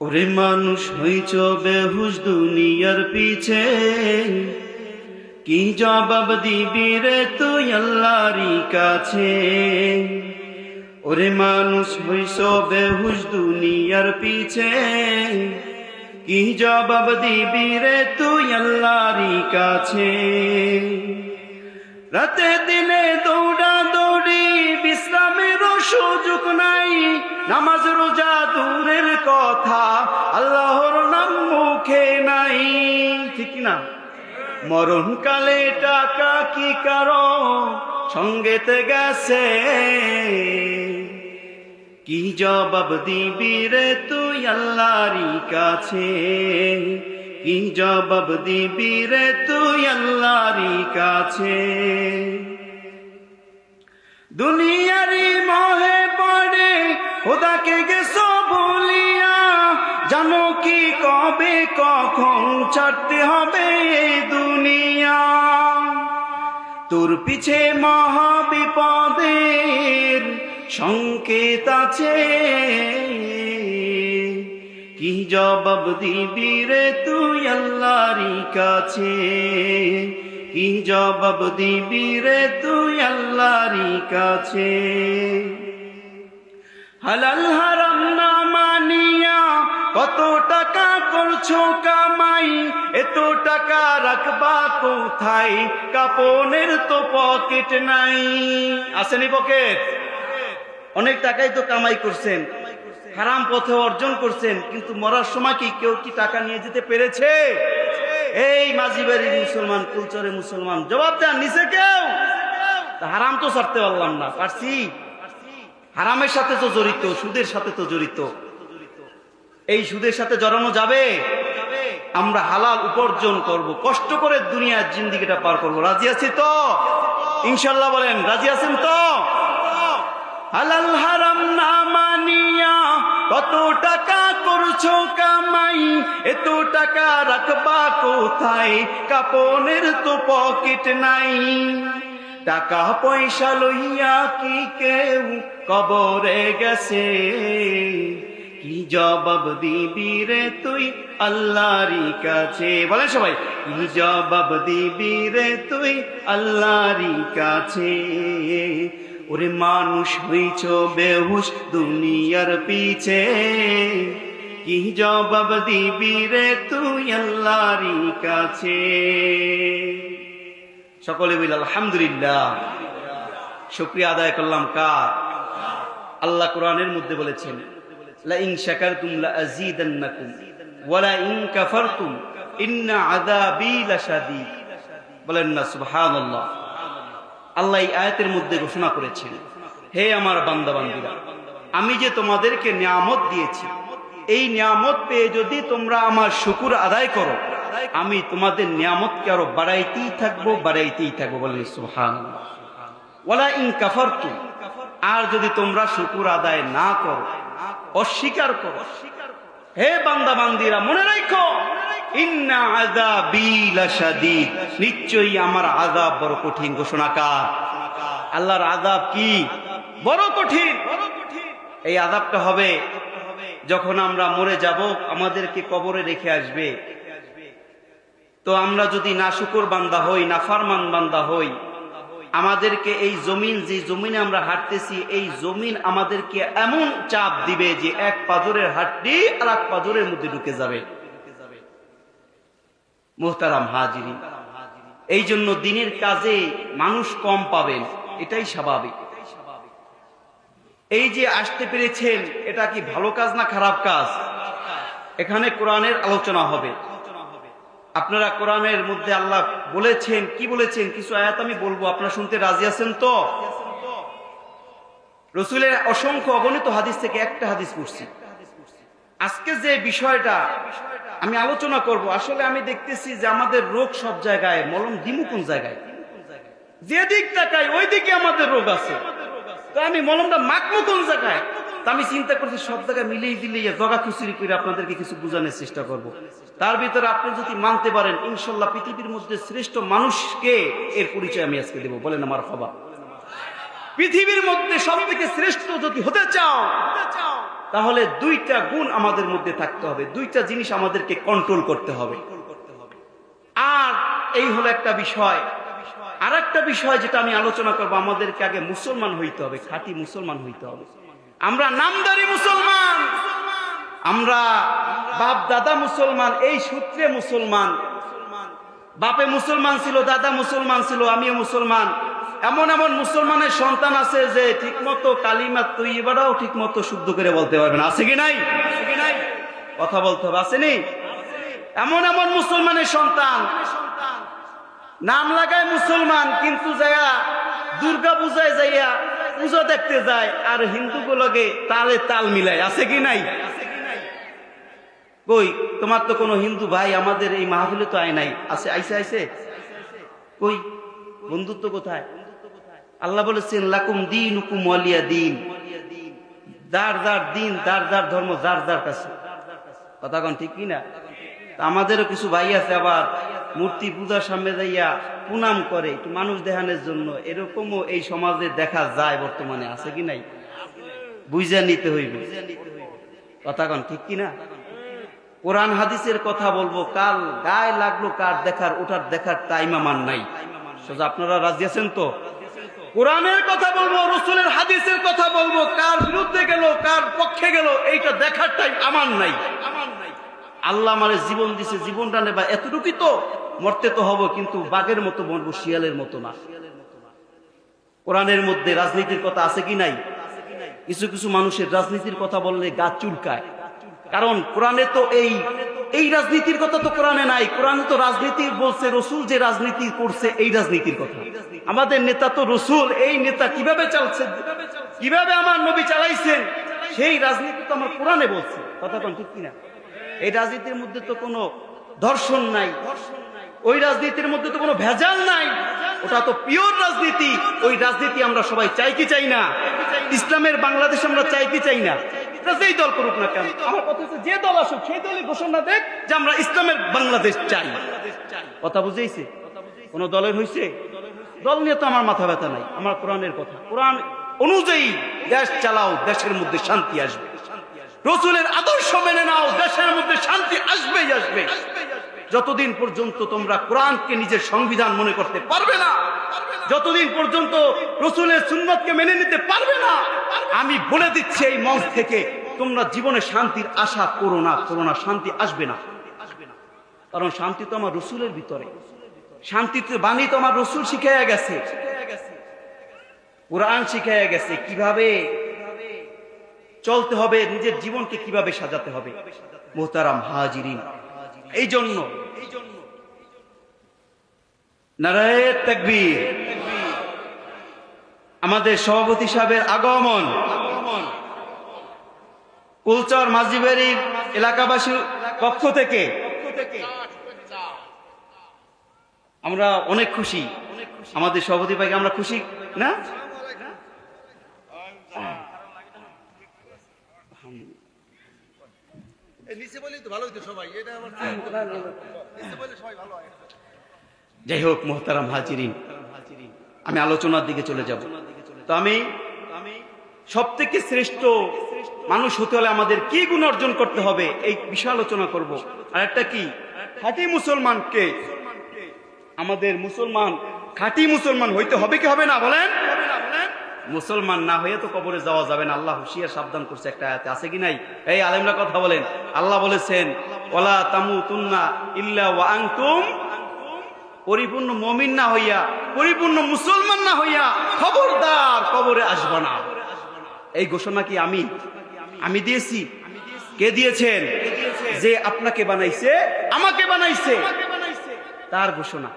ওরে মানুষ হইছ বেহুশ দুনিয়ার পিছে, কি জবাব দিবি রে তুই আল্লাহরই কাছে। ওরে মানুষ হইছ বেহুশ দুনিয়ার পিছে, কি জবাব দিবি রে তুই আল্লাহরই কাছে। রাতে দিনে দৌড়া দৌড়ি, বিশ্রামেরও সুযোগ নাই, নামাজ রোজা দূরের কথা, আল্লাহর নাম মুখে নাই, ঠিক না? মরণকালে টাকা কি কারো সঙ্গেতে গেছে, কি জবাব দিবি রে তুই আল্লাহরই কাছে। কি জবাব দিবি রে তুই আল্লাহরই কাছে। দুনিয়ারি মোহে পড়ে খোদাকে গেছো ভুলিয়া, জানো কি কবে কখন ছাড়তে হবে এই দুনিয়া। তোর পিছে মহা বিপদের সংকেত আছে, কি জবাব দিবি রে তুই আল্লাহরই কাছে। কি জবাব দিবি রে তুই আল্লাহরই কাছে। হালাল হারাম না মানিয়া কত টাকা করছো কামাই, এত টাকা রাখবা কোথায়, কাপনের তো পকেট নাই। আসেনি পকেট? অনেক টাকাই তো কামাই করছেন, হারাম পথে অর্জন করছেন, কিন্তু মরার সময় কি কেউ কি টাকা নিয়ে যেতে পেরেছে? এই মাঝি বাড়ির মুসলমান, কুলচরে মুসলমান, জবাব দেন নিচে কেউ? হারাম তো ছাড়তে পারলাম না, পারছি? হারামের সাথে তো জড়িত, সুদের সাথে তো জড়িত। এই সুদের সাথে জড়ানো যাবে? আমরা হালাল উপার্জন করব, কষ্ট করে দুনিয়ার জিন্দেগিটা পার করব। রাজি আছি তো? ইনশাল্লাহ বলেন, রাজি আছেন তো? হালাল হারাম না মানিয়া কত টাকা করছো কামাই, এত টাকা রাখবা কোথায়, কাপনের তো পকেট নাই। টাকা পয়সা লইয়া কি কেউ কবরে গেছে, কি জবাব দিবি রে তুই আল্লাহরই কাছে। বলেন সবাই, কি জবাব দিবি রে তুই আল্লাহরই কাছে। ওরে মানুষ হইছ বেহুশ দুনিয়ার পিছে, কি জবাব দিবি রে তুই আল্লাহরই কাছে। সকলে বলি আলহামদুলিল্লাহ। শুকরিয়া আদায় করলাম কার? আল্লাহ কোরআনের মধ্যে বলেছেন, লা ইন শাকারতুম লা আযীদান্নাকুম ওয়া লা ইন কাফারতুম ইন্না আযাবী লাশাদীদ। বলেন না সুবহানাল্লাহ। আল্লাহ এই আয়াতের মধ্যে ঘোষণা করেছেন, হে আমার বান্দা বান্দীরা, আমি যে তোমাদেরকে নিয়ামত দিয়েছি, এই নিয়ামত পেয়ে যদি তোমরা আমার শুকর আদায় করো, আমি তোমাদের নিয়ামতকে আরো বাড়াইতেই থাকবো, বাড়াইতেই থাকবো। বলেন সুবহানাল্লাহ। ওয়ালা ইন কাফারতুম, আর যদি তোমরা শুকর আদায় না করো, অস্বীকার করো, হে বান্দা বান্দীরা মনে রাখো, ইন্না আযাবী লাশাদীদ, নিশ্চয়ই আমার আযাব বড় কঠিন। ঘোষণা কার? আল্লাহর আযাব কি? বড় কঠিন। এই আযাবটা হবে যখন আমরা মরে যাব, আমাদেরকে কবরে রেখে আসবে। তো আমরা যদি নাশুকর বান্দা হই, নাফরমান বান্দা হই, আমাদেরকে এই জমিন, যে জমিনে আমরা হাঁটতেছি, এই জমিন আমাদেরকে এমন চাপ দিবে যে এক পাজরের হাড্ডি আর এক পাজরের মধ্যে ঢুকে যাবে। মুহতারাম হাজিরিন, এই জন্য দিনের কাজে মানুষ কম পাবেন, এটাই স্বাভাবিক। এই যে আসতে পেরেছেন, এটা কি ভালো কাজ না খারাপ কাজ? এখানে কোরআনের আলোচনা হবে। আপনারা কোরআনের মধ্যে আল্লাহ বলেছেন, কি বলেছেন কিছু আয়াত আমি বলবো, আপনারা শুনতে রাজি আছেন তো? রাসূলের অসংখ্য অগণিত হাদিস থেকে একটা হাদিস পড়ছি। আজকে যে বিষয়টা আমি আলোচনা করব, আসলে আমি দেখতেছি যে আমাদের রোগ সব জায়গায়, মলম দিমু কোন জায়গায়? যেদিক তাকাই ওই দিকে আমাদের রোগ আছে, তো আমি মলমটা মাখবো কোন জায়গায়? তা আমি চিন্তা করছি সব জায়গায় মিলিয়ে দিলে জগা খুচুরি করে আপনাদেরকে কিছু বোঝানোর চেষ্টা করব। তার ভিতরে আপনি যদি মানতে পারেন, ইনশাল্লাহ পৃথিবীর মধ্যে শ্রেষ্ঠ মানুষকে এর পরিচয় আমি আজকে দেবো। বলেন আমার খবর। পৃথিবীর মধ্যে সব থেকে শ্রেষ্ঠ যদি হতে চাও, তাহলে দুইটা গুণ আমাদের মধ্যে থাকতে হবে, দুইটা জিনিস আমাদেরকে কন্ট্রোল করতে হবে। আর এই হলো একটা বিষয়। আর একটা বিষয় যেটা আমি আলোচনা করবো, আমাদেরকে আগে মুসলমান হইতে হবে, খাঁটি মুসলমান হইতে হবে। আমরা নামদারি মুসলমান, আমরা বাপ দাদা মুসলমান, এই সূত্রে মুসলমান। বাপে মুসলমান ছিল, দাদা মুসলমান ছিল, আমিও মুসলমান। এমন এমন মুসলমানের সন্তান আছে যে ঠিক মতো কালিমা তৈয়বাটাও ঠিক মতো শুদ্ধ করে বলতে পারবে না। আছে কি নাই? কথা বলতে হবে, আসেনি? এমন এমন মুসলমানের সন্তান নাম লাগায় মুসলমান, কিন্তু যাইয়া দুর্গা পূজায় যাইয়া পূজা দেখতে যায় আর হিন্দুগুলোকে তালে তাল মিলায়। আছে কি নাই? কই তোমার তো কোনো হিন্দু ভাই আমাদের এই মাহফিলে তো আয় নাই। আছে? আইসে আইসে? কই বন্ধুত্ব কোথায়? আল্লাহ বলেছেন লাকুম দীনুকুম ওয়ালিয়া দীন, যার যার দিন, যার যার ধর্ম, যার যার কাছে। কথা কোন ঠিক কি না? আমাদেরও কিছু ভাই আছে আবার মূর্তি পূজার সামনে যাইয়া প্রণাম করে একটু মানুষ দেখানোর জন্য, এরকমও এই সমাজে দেখা যায় বর্তমানে। আছে কি নাই? বুঝা নিতে হইবে। কথা কোন ঠিক কি না? কোরআন হাদিসের কথা বলবো, কাল গায়ে লাগলো কার দেখার, ওটার দেখার টাইম আমার নাই। সোজা আপনারা রাজি আছেন তো? কোরআনের কথা বলবো, রসুলের হাদিসের কথা বলবো, কার বিরুদ্ধে গেল কার পক্ষে গেল এইটা দেখার টাইম আমার নাই। আল্লাহ আমার জীবন দিছে, জীবনটা নেবা এতটুকুই তো, মরতে তো হবো, কিন্তু বাঘের মতো মরবো, শিয়ালের মতো না। কোরআনের মধ্যে রাজনীতির কথা আছে কি নাই? কিছু কিছু মানুষের রাজনীতির কথা বললে গা চুলকায়, কারণ কোরআনে তো এই রাজনীতির কথা তো কোরআনে নাই। কোরআনে তো রাজনীতি বলছে রসুল যে রাজনীতি করছে এই রাজনীতির কথা। আমাদের নেতা তো রসুল, এই নেতা কিভাবে চালছে, কিভাবে আমার নবী চালাইছেন, সেই রাজনীতি তো আমার কোরআনে বলছে। কথা কোন ঠিক কিনা? এই রাজনীতির মধ্যে তো কোনো ধর্ষণ নাই, ওই রাজনীতির মধ্যে তো কোনো ভেজাল নাই, ওটা তো পিওর রাজনীতি। ওই রাজনীতি আমরা সবাই চাই কি চাই না? ইসলামের বাংলাদেশ আমরা চাই কি চাই না? যেই দল করুক না কেন, আমার কথা হচ্ছে যে দল আসুক সেই দলই ঘোষণা দেখ যে আমরা ইসলামের বাংলাদেশ চাই। কথা বুঝেইছে? কোন দলের হইছে? দল নিয়ে তো আমার মাথা ব্যথা নাই, আমার কোরআনের কথা। কোরআন অনুযায়ী দেশ চালাও, দেশের মধ্যে শান্তি আসবে। রসুলের আদর্শ মেনে নাও, দেশের মধ্যে শান্তি আসবেই আসবে। যতদিন পর্যন্ত তোমরা কোরআনকে নিজের সংবিধান মনে করতে পারবে না, যতদিন পর্যন্ত রসুলের সুন্নতকে মেনে নিতে পারবে না, আমি বলে দিচ্ছি এই মঞ্চ থেকে, তোমরা জীবনে শান্তির আশা করো না, শান্তি আসবে না। কারণ শান্তি তো আমার রসুলের ভিতরে, শান্তিতে বাণী তো আমার রসুল শিখাইয়া গেছে, কোরআন শিখাইয়া গেছে কিভাবে চলতে হবে, নিজের জীবনকে কিভাবে সাজাতে হবে। মোহতারাম হাজিরিন, এই জন্য নারায়ে তাকবীর, আমাদের সভাপতি সাহেবের আগমন, কুলচর মাঝিবাড়ির এলাকাবাসীর পক্ষ থেকে আমরা অনেক খুশি। আমাদের সভাপতি ভাইকে আমরা খুশি না? যাই হোক মোহতারাম হাজিরিন, আমি আলোচনার দিকে চলে যাব। তো আমি সব থেকে শ্রেষ্ঠ মানুষ হতে হলে আমাদের কি গুণ অর্জন করতে হবে এই বিষয় আলোচনা করব। আর একটা কি, খাঁটি মুসলমানকে, আমাদের মুসলমান খাঁটি মুসলমান হইতে হবে কি হবে না বলেন? মুসলমান না হয়ে তো কবরে যাওয়া যাবে না। আল্লাহ হুঁশিয়ার সাবধান করছে একটা আয়াতে, আছে কি নাই? এই আলেমরা কথা বলেন। আল্লাহ বলেছেন ওয়ালা তামুতুন্না ইল্লা ওয়া আনতুম, পরিপূর্ণ মুমিন না হইয়া, পরিপূর্ণ মুসলমান না হইয়া খবরদার কবরে আসবে না। এই ঘোষণা কি আমি দিয়েছি? কে দিয়েছেন? যে আপনাকে বানাইছে, আমাকে বানাইছে, তার ঘোষণা।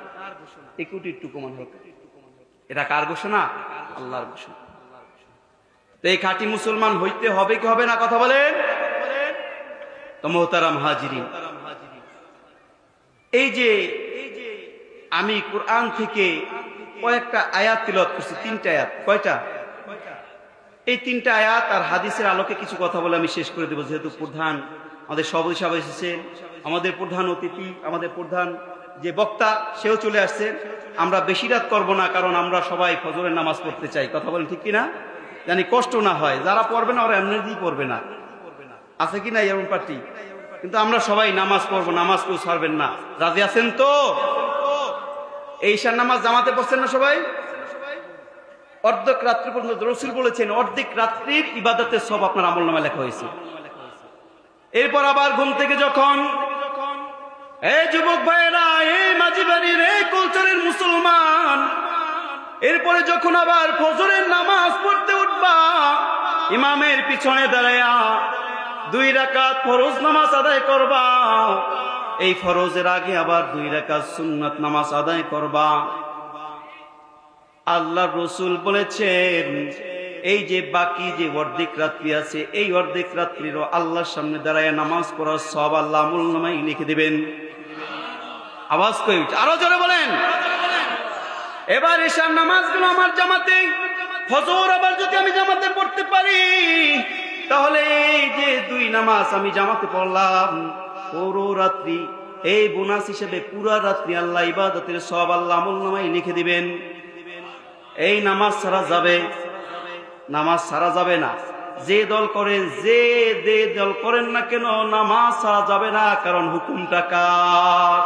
এটা কার ঘোষণা? আল্লাহর ঘোষণা। তো এই খাঁটি মুসলমান হইতে হবে কি হবে না কথা বলেন? তো মোহতারাম হাজিরিন, এই যে আমি কোরআন থেকে কয়েকটা আয়াত তিলাওয়াত করছি, 3টা আয়াত। কয়টা? এই 3টা আয়াত আর হাদিসের আলোকে কিছু কথা বলে আমি শেষ করে দেব। যেহেতু প্রধান আমাদের সভাপতি সাহেব এসেছেন, আমাদের প্রধান অতিথি, আমাদের প্রধান যে বক্তা সেও চলে আসছে। আমরা বেশি রাত করবো না, কারণ আমরা সবাই ফজরের নামাজ পড়তে চাই। কথা বলেন ঠিক কিনা? জানি কষ্ট না হয়, যারা পড়বে না ওরা এমনিতেই পড়বে না। আছে কি না এমন পার্টি? কিন্তু আমরা সবাই নামাজ পড়বো, নামাজ কেউ ছাড়বেন না। রাজি আছেন তো? এই ঈশার নামাজ জামাতে পড়ছেন না সবাই? অর্ধেক রাত্রি পর্যন্ত রাসূল বলেছেন অর্ধেক রাত্রির ইবাদতের সব আপনার আমলনামায় লেখা হয়েছে। এরপর আবার ঘুম থেকে যখন, এই যুবক ভাইয়েরা, এই মাঝি বাড়ির, এই কলচারের মুসলমান, এরপরে যখন আবার ফজরের নামাজ পড়তে উঠবা, ইমামের পিছনে দাঁড়ায়া 2 রাকাত ফরজ নামাজ আদায় করবা। এই ফরজের আগে আবার 2 রাকাত সুন্নাত নামাজ আদায় করবা। আল্লাহ রসুল বলেছেন এই যে বাকি যে অর্ধেক রাত্রি আছে, এই অর্ধেক রাত্রিরও আল্লাহর সামনে দাঁড়ায় নামাজ পড়ার সব আল্লাহ আমলনামায় লিখে দিবেন। আওয়াজ কই, আরো জোরে বলেন। এবার ঈশার নামাজগুলো আমার জামাতে, ফজর আবার যদি আমি জামাতে পড়তে পারি, তাহলে এই যে 2 নামাজ আমি জামাতে পড়লাম, পুরো রাত্রি এই বোনাস হিসেবে পুরা রাত্রি আল্লাহ ইবাদতের সব আল্লাহ আমলনামায় লিখে দিবেন। এই নামাজ ছাড়া যাবে? নামাজ ছাড়া যাবে না। যে দল করেন, যে দল করেন না কেন, নামাজ ছাড়া যাবে না, কারণ হুকুমটা কার?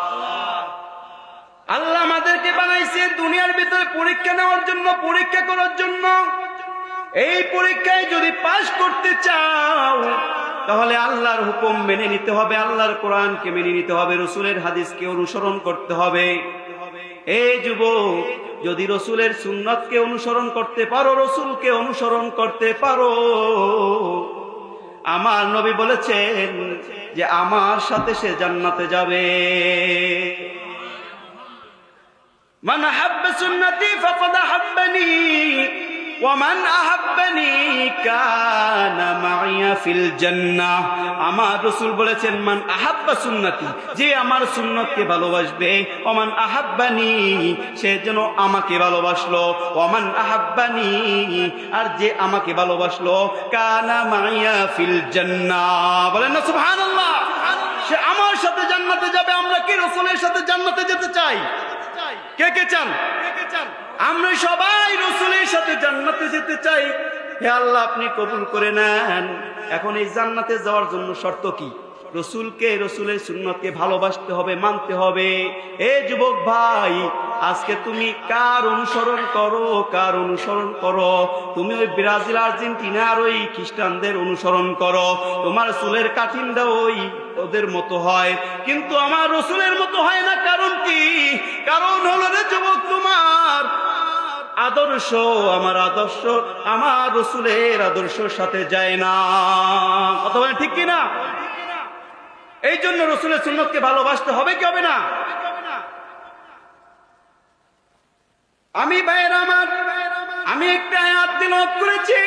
আল্লাহ আমাদেরকে বানাইছে দুনিয়ার ভিতরে পরীক্ষা নেওয়ার জন্য, পরীক্ষা করার জন্য। এই পরীক্ষায় যদি পাশ করতে চাও, তাহলে আল্লাহর হুকুম মেনে নিতে হবে, আল্লাহর কোরআনকে মেনে নিতে হবে, রসুলের হাদিসকে অনুসরণ করতে হবে। এই যুবক, যদি রসুলের সুন্নতকে অনুসরণ করতে পারো, রসুলকে অনুসরণ করতে পারো, আমার নবী বলেছেন যে আমার সাথে সে জান্নাতে যাবে। মান আহাব্বা সুন্নতি ফাকাদ আহাব্বানি ওয়া মান আহাব্বানি কানা মাইয়া ফিল জান্নাহ। আমার রাসূল বলেছেন মান আহাব্বা সুন্নতি, যে আমার সুন্নতকে ভালোবাসবে, ওয়া মান আহাব্বানি, সে যেন আমাকে ভালোবাসলো, ওয়া মান আহাব্বানি, আর যে আমাকে ভালোবাসলো, কানা মাইয়া ফিল জান্নাহ। বলেন না সুবহানাল্লাহ। সে আমার সাথে জান্নাতে যাবে। আমরা কি রাসূলের সাথে জান্নাতে যেতে চাই? কে কে চান? আমরা সবাই রসুলের সাথে জান্নাতে যেতে চাই। হে আল্লাহ, আপনি কবুল করে নেন। এখন এই জান্নাতে যাওয়ার জন্য শর্ত কি? রসুলকে, রসুলের সুন্নতকে ভালোবাসতে হবে, মানতে হবে। এ যুবক ভাই, আজকে তুমি কার অনুসরণ করো? কার অনুসরণ করো? তুমি ওই ব্রাজিল, আর্জেন্টিনার ওই খ্রিস্টানদের অনুসরণ করো। তোমার চুলের কাটিংটা ওই ওদের মতো হয়, কিন্তু আমার রসুলের মতো হয় না। কারণ কি? কারণ হলো রে যুবক, তোমার আদর্শ আমার আদর্শ আমার রসুলের আদর্শের সাথে যায় না। কথা বলেন ঠিক কিনা? এই জন্য রসুলের সুন্নতকে ভালোবাসতে হবে কি হবে না? আমি ভাইয়ের আমার, আমি একটা আয়াত তিলাওয়াত করেছি।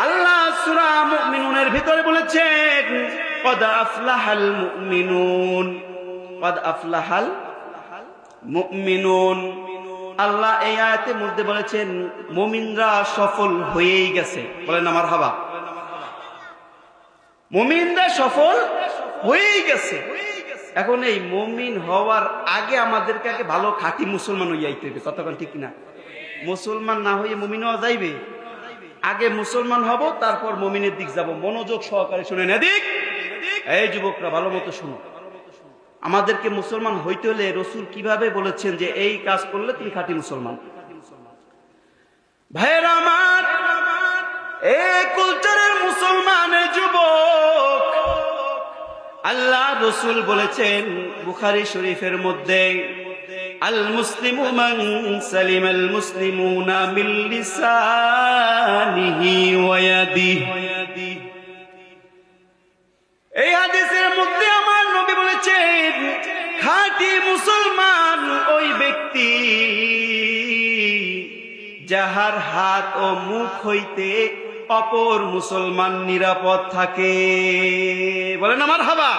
আল্লাহ সূরা মুমিনুনের ভিতরে বলেছেন কদ আফলাহাল মুমিনুন, কদ আফলাহাল মুমিনুন। আল্লাহ এই আয়াতের মধ্যে বলেছেন মুমিনরা সফল হয়েই গেছে। বলেন আমার হাবা, মুমিনরা সফল হয়েই গেছে। এখন এই মুমিন হওয়ার আগে আমাদেরকে আগে ভালো খাঁটি মুসলমান হইয়া আইতে হবে। কতক্ষণ ঠিক না? মুসলমান না হয়ে মুমিন হওয়া যাইবে? আগে মুসলমান হব, তারপর মুমিনের দিক যাব। মনোযোগ সহকারে শুনেন এদিক। এই যুবকরা ভালো মতো শুনো। আমাদেরকে মুসলমান হইতে হলে রসুল কিভাবে বলেছেন যে এই কাজ করলে তুমি খাঁটি মুসলমান। ভাইয়েরা আমার, এই কালচারের মুসলমানের যুবক, আল্লাহ রসুল বলেছেন বুখারী শরীফের মধ্যে, আল মুসলিমু মান সালিমাল মুসলিমুনা মিন লিসানিহি ওয়া ইয়াদিহি। এই হাদিসের মধ্যে আমার নবী বলেছেন খাঁটি মুসলমান ওই ব্যক্তি যাহার হাত ও মুখ হইতে অপর মুসলমান নিরাপদ থাকে। বলেন আমার হাবা।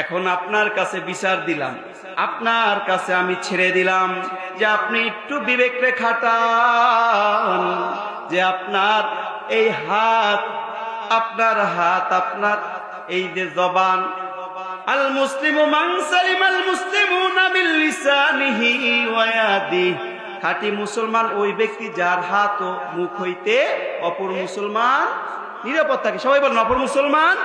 এখন আপনার কাছে বিচার দিলাম, আপনার কাছে আমি ছেড়ে দিলাম যে আপনি একটু বিবেকরে খাটান, যে আপনার এই হাত, আপনার হাত, আপনার এই যে জবান, আল মুসলিমু মান সালিমাল মুসলিমুনা মিন লিসানিহি ওয়া ইয়াদিহি। খাঁটি মুসলমান ওই ব্যক্তি যার হাত ও মুখ হইতে অপর মুসলমান নিরাপদ থাকে। সবাই বলেন অপর মুসলমান।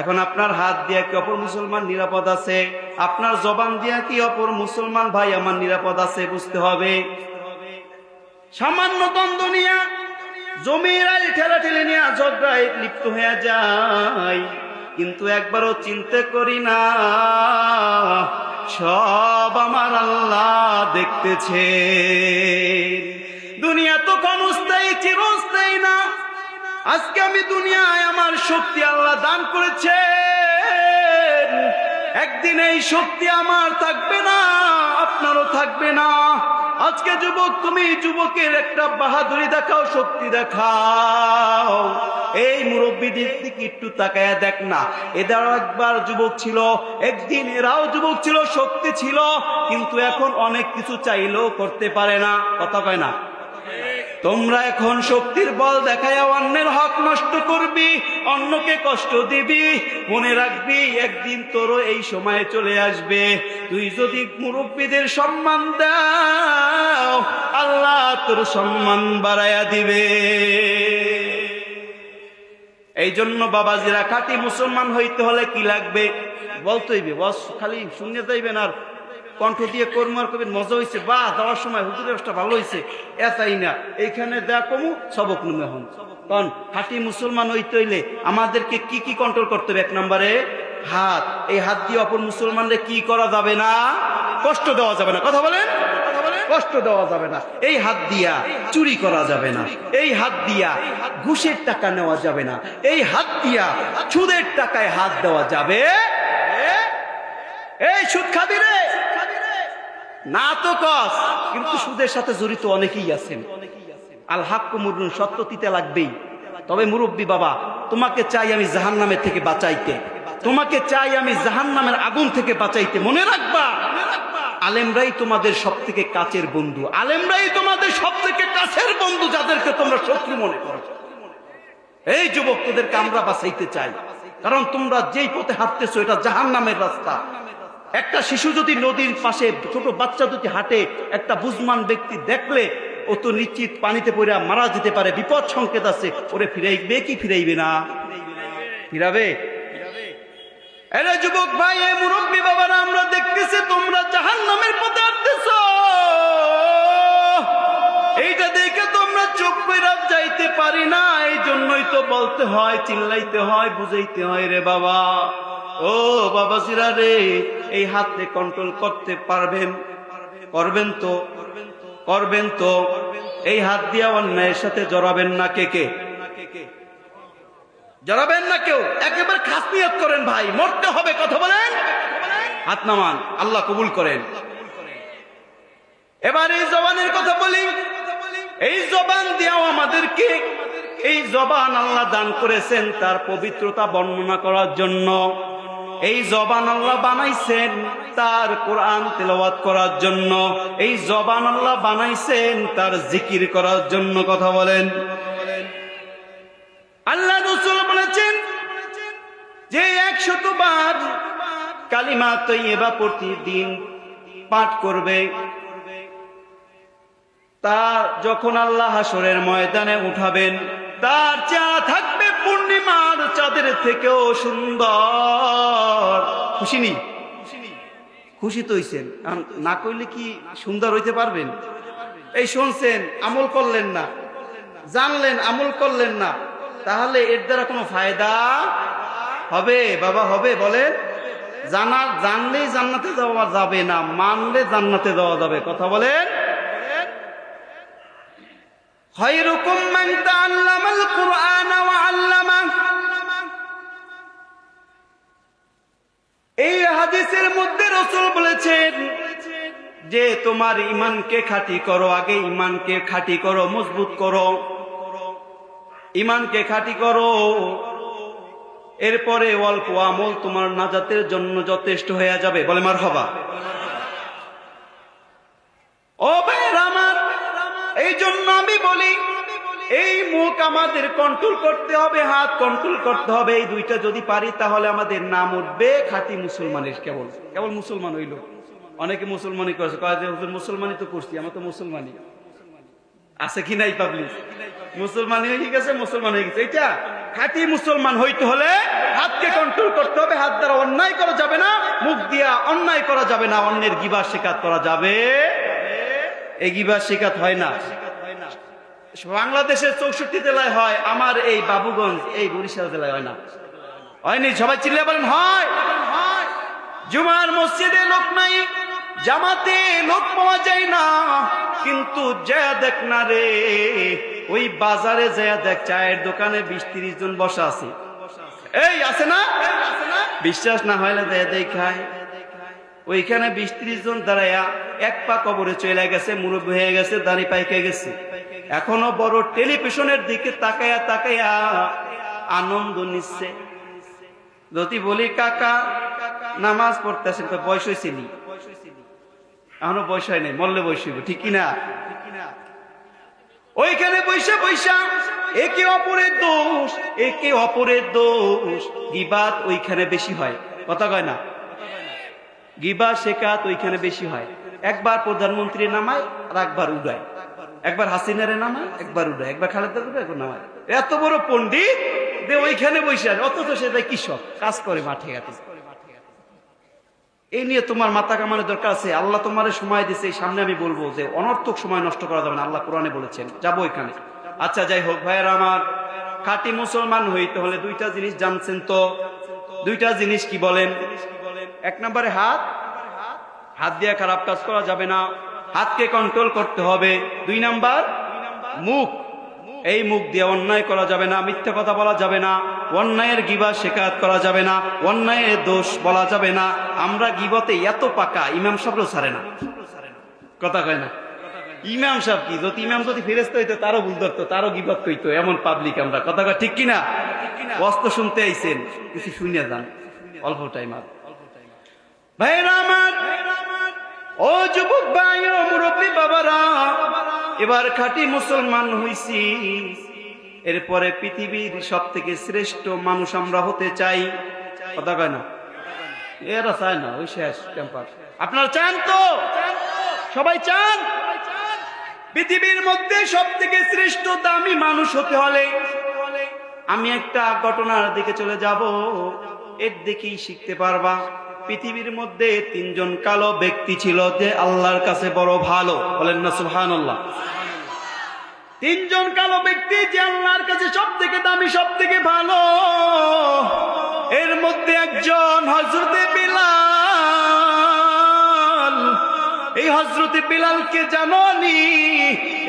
এখন আপনার হাত দিয়ে কি অপর মুসলমান নিরাপদ আছে? আপনার জবান দিয়ে কি অপর মুসলমান ভাই আমার নিরাপদ আছে? বুঝতে হবে। সামান্য দ্বন্দ্ব নিয়ে জমির আইল ঠেলাঠেলি নিয়ে ঝগড়ায় লিপ্ত হয়ে যায়, কিন্তু একবারও চিন্তা করি না সব আমার আল্লাহ দেখতেছে। দুনিয়া তো ক্ষণস্থায়ী, চিরস্থায়ী না। আজকে আমি দুনিয়ায় আমার শক্তি আল্লাহ দান করেছে, একদিন এই শক্তি আমার থাকবে না, আপনারও থাকবে না। আজকে যুবক, তুমি যুবকের একটা বাহাদুরি দেখাও, শক্তি দেখাও। এই মুরব্বীদের দিকে একটু তাকায়া দেখ না, এরাও একবার যুবক ছিল, একদিন এরাও যুবক ছিল, শক্তি ছিল, কিন্তু এখন অনেক কিছু চাইলেও করতে পারে না। কথা কয় না? তোমরা এখন শক্তির বল দেখায় অন্যের হক নষ্ট করবি, অন্যকে কষ্ট দিবি। মনে রাখবি একদিন তোরও এই সময় চলে আসবে, তুই যদি মুরব্বীদের সম্মান দাও আল্লাহ তোর সম্মান বাড়ায়া দিবে। এই জন্য বাবাজিরা, খাঁটি মুসলমান হইতে হলে কি লাগবে বলতে হইবে। বস খালি শুনে যাইবেন আর কণ্ঠ দিয়ে কর্মার করবেন, মজা হয়েছে, বা দেওয়ার সময় হুজুরের ভালো হয়েছে, এতাই না, এইখানে দেয়া কমু সবক নুমে হন। কারণ খাঁটি মুসলমান হইতে হইলে আমাদেরকে কি কি কন্ট্রোল করতে হবে? এক নম্বরে হাত। এই হাত দিয়ে অপর মুসলমানদের কি করা যাবে না? কষ্ট দেওয়া যাবে না। কথা বলেন? কষ্ট দেওয়া যাবে না। এই হাত দিয়া চুরি করা যাবে না। এই হাত দিয়া ঘুষের টাকা নেওয়া যাবে না। এই হাত দিয়া সুদের টাকায় হাত দেওয়া যাবে। এই সুদ খাবি রে না তো কস, কিন্তু সুদের সাথে জড়িত অনেকেই আছেন। আল হাক্কু মুরুন, সত্য তিতে লাগবেই। তবে মুরব্বী বাবা, তোমাকে চাই আমি জাহান্নামের থেকে বাঁচাইতে, তোমাকে চাই আমি জাহান্নামের আগুন থেকে বাঁচাইতে। মনে রাখবা, আলেমরাই তোমাদের সব থেকে কাছের বন্ধু, আলেমরাই তোমাদের সব থেকে কাছের বন্ধু, যাদেরকে তোমরা শত্রু মনে করো। এই যুবক, তোদেরকে আমরা বাঁচাইতে চাই, কারণ তোমরা যেই পথে হাঁটতেছো এটা জাহান্নামের রাস্তা। একটা শিশু যদি নদীর পাশে, ছোট বাচ্চা যদি হাঁটে, একটা বুঝমান ব্যক্তি দেখলে ও তো নিশ্চিত পানিতে পড়ে মারা যেতে পারে, বিপদ সংকেত আছে। ওরে ফিরাইবে কি ফিরাইবে না? ফিরাবে। এরে যুবক ভাই, এই মুরব্বী বাবারা, আমরা দেখতেছি তোমরা জাহান্নামের পথে হাঁটতেছো। এইটা দেখে তোমরা চোখ কইরা যাইতে পারি না। এই জন্যই তো বলতে হয়, চিল্লাইতে হয়, বুঝাইতে হয়। রে বাবা, ও বাবাজিরা রে, এই হাতে কন্ট্রোল করতে পারবেন? করবেন তো? করবেন তো? এই হাত দিয়া অন্যায়ের সাথে জড়াবেন না। কে কে জড়াবেন না? কেউ একেবারে খাস নিয়ত করেন, ভাই মরতে হবে। কথা বলেন? হাত নামান, আল্লাহ কবুল করেন। এবার এই জবানের কথা বলি। এই জবান দিয়েও আমাদেরকে, এই জবান আল্লাহ দান করেছেন তার পবিত্রতা বর্ণনা করার জন্য। এই জবান আল্লাহ বানাইছেন তার কোরআন তেলাওয়াত করার জন্য। এই জবান আল্লাহ বানাইছেন তার জিকির করার জন্য। কথা বলেন? আল্লাহ রাসূল বলেছেন যে 100 বার কালিমা তৈয়বা প্রতিদিন পাঠ করবে, তার যখন আল্লাহ হাসরের ময়দানে উঠাবেন, তার চেহারা থাকবে পূর্ণিমার চাঁদের থেকেও সুন্দর। খুশি নি? খুশি তো হইছেন? না কইলে কি সুন্দর হইতে পারবেন? এই শুনছেন, আমল করলেন না, জানলেন, আমল করলেন না, তাহলে এর দ্বারা কোনো ফায়দা হবে? বাবা হবে? বলেন? জানলেই জান্নাতে যাওয়া যাবে না, মানলে জান্নাতে যাওয়া যাবে। কথা বলেন? খায়রুকুম মান তাআল্লামাল কুরআনা ওয়া আল্লামাহু। এই হাদিসের মধ্যে রাসূল বলেছেন যে তোমার ঈমানকে খাঁটি করো, আগে ঈমানকে খাঁটি করো, মজবুত করো, ঈমানকে খাঁটি করো, এরপরে অল্প আমল তোমার নাজাতের জন্য যথেষ্ট হয়ে যাবে। বলে মারহাবা। ও ভাইরা আমার, এই জন্য আমি বলি, এই মুখ আমাদের কন্ট্রোল করতে হবে, হাত কন্ট্রোল করতে হবে। এই দুইটা যদি পারি তাহলে আমাদের নাম উঠবে খাঁটি মুসলমানের। কেবল কেবল মুসলমান হইল। অনেকে মুসলমানি করেছে, কয় যে হুজুর মুসলমানই তো করছি, আমরা তো মুসলমানই। আছে কি নাই পাবলিক? মুসলমান হয়ে গেছে, মুসলমান হয়ে গেছে। এটা খাঁটি মুসলমান হইতে হলে হাতকে কন্ট্রোল করতে হবে, হাত দ্বারা অন্যায় করা যাবে না, মুখ দিয়া অন্যায় করা যাবে না, অন্যের গিবা শিকাত করা যাবে, এই গিবা শিকাত হয় না। বাংলাদেশের 64 জেলায় হয়, আমার এই বাবুগঞ্জ এই বরিশাল জেলায় হয় না। হয়নি? সবাই চিল্লে বলেন হয়। জুমার মসজিদে লোক নাই, জামাতে লোক পাওয়া যায় না, কিন্তু যা দেখ না রে, ওই বাজারে যা দেখ চায়ের দোকানে 20-30 জন বসা আছে। এই আছে না? বিশ্বাস না হইলে যা দেখায়, ওইখানে 20-30 জন দাঁড়ায়া এক পা কবরে চলে গেছে, মুরব্বী হয়ে গেছে, দাড়ি পাইকে গেছে, এখনো বড় টেলিভিশনের দিকে তাকায়া তাকায়া আনন্দ নিচ্ছে। যদি বলি কাকা নামাজ পড়তে আসেন, বয়স হয়েছিলি? এখনো বয়স হয় নাই, মরলে বয়স হইব, ঠিক কিনা? ওইখানে বৈশা বৈশা একে অপরের দোষ, একে অপরের দোষ, গিবাত ওইখানে বেশি হয়, কথা কয় না? গিবা শেখাত ওইখানে বেশি হয়। একবার প্রধানমন্ত্রী নামায় আর একবার উড়ায়, একবার হাসিনারে নামায় একবার উড়ায়, একবার খালেদা উড়ায় একবার নামায়। এত বড় পণ্ডিত দে ওইখানে বসে আছে, অথচ সে কৃষক কাজ করে মাঠে ঘাটে। এই নিয়ে তোমার মাথা কামানোর দরকার আছে। আল্লাহ তোমার সময় দিচ্ছে, এই সামনে আমি বলবো যে অনর্থক সময় নষ্ট করা যাবে না, আল্লাহ কোরআনে বলেছেন, যাবো এখানে। আচ্ছা যাই হোক ভাইয়েরা আমার, খাঁটি মুসলমান হইতে হলে দুইটা জিনিস জানছেন তো? দুইটা জিনিস কি বলেন? এক নম্বরে হাত, হাত দিয়ে খারাপ কাজ করা যাবে না, হাতকে কন্ট্রোল করতে হবে। 2 নাম্বার মুখ, এই মুখ দিয়ে অন্যায় করা যাবে না, মিথ্যা কথা বলা যাবে না, অন্যায়ের গিবা শিকায়ত করা যাবে না, অন্যায়ের দোষ বলা যাবে না। আমরা গিবতে এত পাকা, ইমাম সাহেবও ছাড়ে না, কথা কয় না? ইমাম সাহেব কি, যদি ইমাম যদি ফেরেশতা হইতো তারও ভুল ধরতো, তারও গিবত হইতো, এমন পাবলিক আমরা, কথা কয় ঠিক কিনা? ওয়াজ শুনতে আইছেন, কিছু শুনিয়া যান, অল্প টাইম আর। ভাইরা আমার, ও যুবক ভাই, ও মুরব্বী বাবারা, এবার খাঁটি মুসলমান হইছি, এরপরে পৃথিবীর সব থেকে শ্রেষ্ঠ মানুষ আমরা হতে চাই, কথা কয় না? এরা চায় না, ওই শেষ টেম্পার। আপনারা চান তো? সবাই চান? পৃথিবীর মধ্যে সব থেকে শ্রেষ্ঠ দামি মানুষ হতে হলে আমি একটা ঘটনার দিকে চলে যাব, এর দিকেই শিখতে পারবা। পৃথিবীর মধ্যে 3 জন কালো ব্যক্তি ছিল যে আল্লাহর কাছে বড় ভালো, বলেন না সুবহানাল্লাহ। 3 জন কালো ব্যক্তি যে আল্লাহর কাছে সব থেকে দামি, সব থেকে ভালো। এর মধ্যে একজন হযরতে বিলাল। এই হযরতে বিলালকে জানোনি?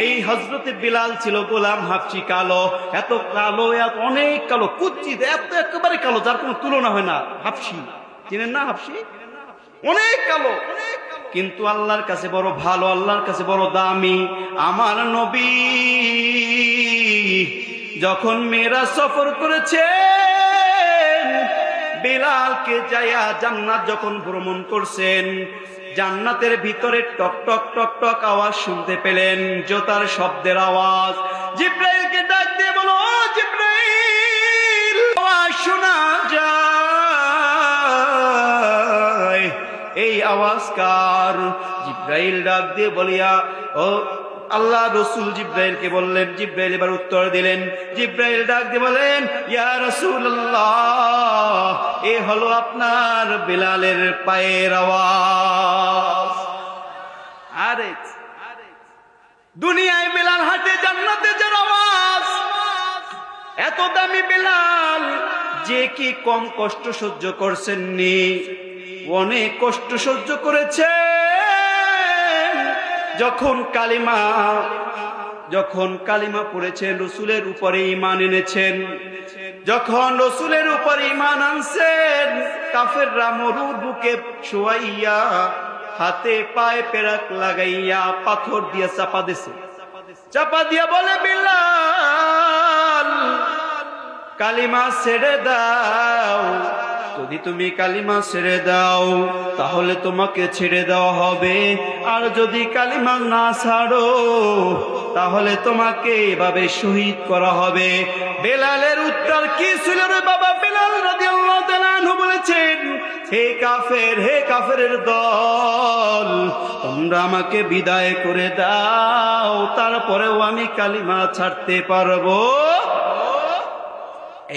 এই হযরতে বিলাল ছিল গোলাম হাবশী, কালো, এত কালো, এত অনেক কালো, কুচ্ছিত, এত একেবারে কালো যার কোনো তুলনা হয় না। হাবশী চিনেন না? হাবশী অনেক কালো, কিন্তু আল্লাহর কাছে বড় ভালো, আল্লাহর কাছে বড় দামি। আমার নবী যখন মেরাজ সফর করেছেন, বিলালকে যায়া জান্নাত যখন ভ্রমণ করছেন, জান্নাতের ভিতরে টক টক টক টক আওয়াজ শুনতে পেলেন, জোতার শব্দের আওয়াজ। জিব্রাইলকে ডাক দিয়ে বলো, ও জিব্রাইল, আওয়াজ শোনা যায়, এই আওয়াজ কার? জিব্রাইল ডাক দিয়ে বলিয়া, ও আল্লাহ রসুল জিব্রাইলকে বললেন। জিব্রাইল এবার উত্তর দিলেন। জিব্রাইল ডাক দিয়ে বলেন, ইয়া রাসূলুল্লাহ, এ হলো আপনার বিলালের পায়ের আওয়াজ। আরে দুনিয়ায় বিলাল হাঁটে, জান্নাতে যার আওয়াজ। এত দামি বিলাল, যে কি কম কষ্ট সহ্য করছেননি, অনেক কষ্ট সহ্য করেছেন। যখন কালিমা পড়েছেন, রসুলের উপরে ঈমান এনেছেন, যখন রসুলের উপর ঈমান আনছেন, কাফেররা মরুর বুকে শোয়াইয়া, হাতে পায়ে পেরাক লাগাইয়া পাথর দিয়া চাপা দিছে। চাপা দিয়া বলে, বিলাল কালিমা ছেড়ে দাও, যদি তুমি কালিমা ছেড়ে দাও তাহলে তোমাকে ছেড়ে দেওয়া হবে, আর যদি কালিমা না ছাড়ো তাহলে তোমাকে এভাবে শহীদ করা হবে। বেলালের উত্তর কি ছিল রে বাবা? বেলাল রাদিয়াল্লাহু তাআলা আনহু বলেছেন, হে কাফেরের দল, তোমরা আমাকে বিদায় করে দাও, তারপরেও আমি কালিমা ছাড়তে পারবো।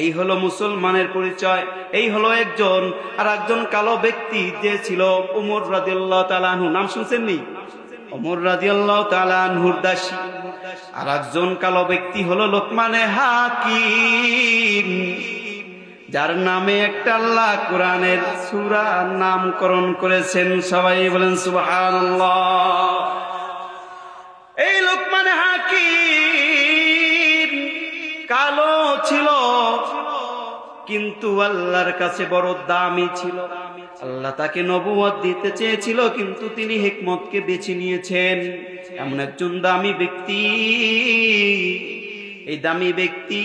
এই হলো মুসলমানের পরিচয়। এই হলো একজন। আর একজন কালো ব্যক্তি যে ছিল ওমর রাদিয়াল্লাহু তাআলা আনহু, নাম শুনছেন নি? ওমর রাদিয়াল্লাহু তাআলা আনহুর দাসী। আর একজন কালো ব্যক্তি হলো লোকমানে হাকিম, যার নামে একটা আল্লাহ কোরআনের সূরা নামকরণ করেছেন। সবাই বলেন সুবহানাল্লাহ। এই লোকমানে হাকিম কালো ছিল, কিন্তু আল্লাহর কাছে বড় দামি ছিল। আল্লাহ তাকে নবুয়ত দিতে চেয়েছিল, কিন্তু তিনি হিকমতকে বেছে নিয়েছেন। এমন একজন দামি ব্যক্তি। এই দামি ব্যক্তি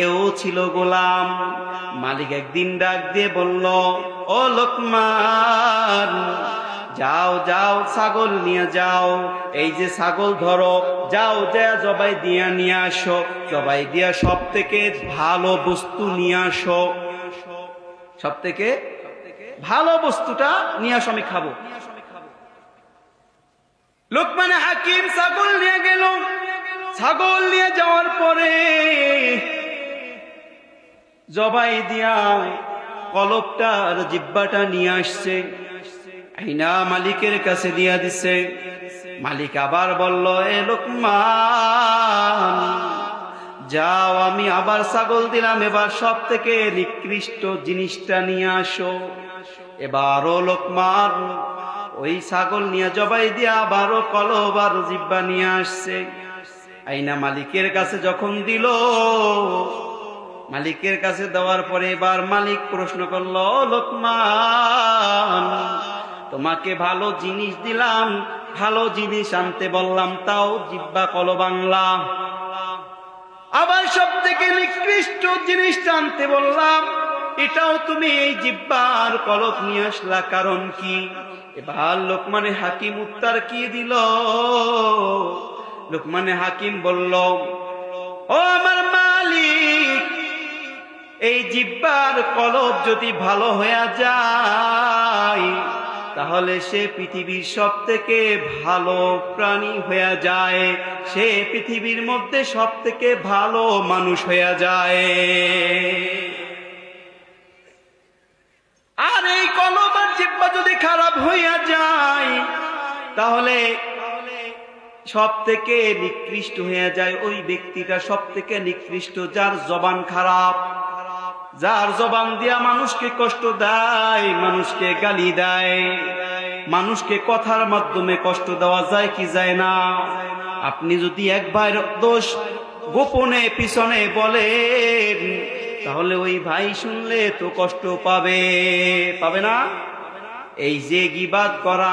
এও ছিল গোলাম। মালিক একদিন ডাক দিয়ে বলল, ও লোকমান, যাও যাও ছাগল নিয়ে যাও, এই যে ছাগল ধরো, যাও যা জবাই দিয়া নিয়ে আসো, জবাই দিয়া সব থেকে ভালো বস্তু নিয়ে আসো, সব থেকে ভালো বস্তুটা নিয়ে আসো, আমি খাবো। লোকমানে হাকিম ছাগল নিয়ে গেল। ছাগল নিয়ে যাওয়ার পরে জবাই দিয়া কলবটার জিব্বাটা নিয়ে আসছে, আইনা মালিকের কাছে দিয়া দিছে। মালিক আবার বলল, এ লোকমান, যাও আমি আবার ছাগল দিলাম, এবার সব থেকে নিকৃষ্ট জিনিসটা নিয়ে আসো। এবারও লোকমান ওই ছাগল নিয়ে জবাই দিয়া আবারও কলব আর জিব্বা নিয়ে আসছে। আইনা মালিকের কাছে যখন দিল, মালিকের কাছে দেওয়ার পরে এবার মালিক প্রশ্ন করল, লোকমান, তোমাকে ভালো জিনিস দিলাম, ভালো জিনিস আনতে বললাম, তাও জিব্বা কলব আনলা। আবার সব থেকে নিকৃষ্ট জিনিসটা আনতে বললাম, এটাও তুমি এই জিব্বার কলব নিয়ে আসলা, কারণ কি? এবার লোকমানে হাকিম উত্তর কি দিল? লোকমানে হাকিম বলল, ও আমার মালিক, এই জিব্বার কলব যদি ভালো হয়ে যায়, তাহলে সে পৃথিবীর সব থেকে ভালো প্রাণী হয়ে যায়, সে পৃথিবীর মধ্যে সব থেকে ভালো মানুষ হয়ে যায়। আর এই কলব আর জিহ্বা যদি খারাপ হইয়া যায়, তাহলে সব থেকে নিকৃষ্ট হয়ে যায় ওই ব্যক্তিটা, সব থেকে নিকৃষ্ট যার জবান খারাপ, যার জবান দিয়া মানুষকে কষ্ট দেয়, মানুষকে গালি দেয়, মানুষকে কথার মাধ্যমে কষ্ট দেওয়া যায় কি যায় না? আপনি যদি এক ভাইয়ের দোষ গোপনে পিছনে বলেন, তাহলে ওই ভাই শুনলে তো কষ্ট পাবে, পাবে না? এই যে গীবাত করা,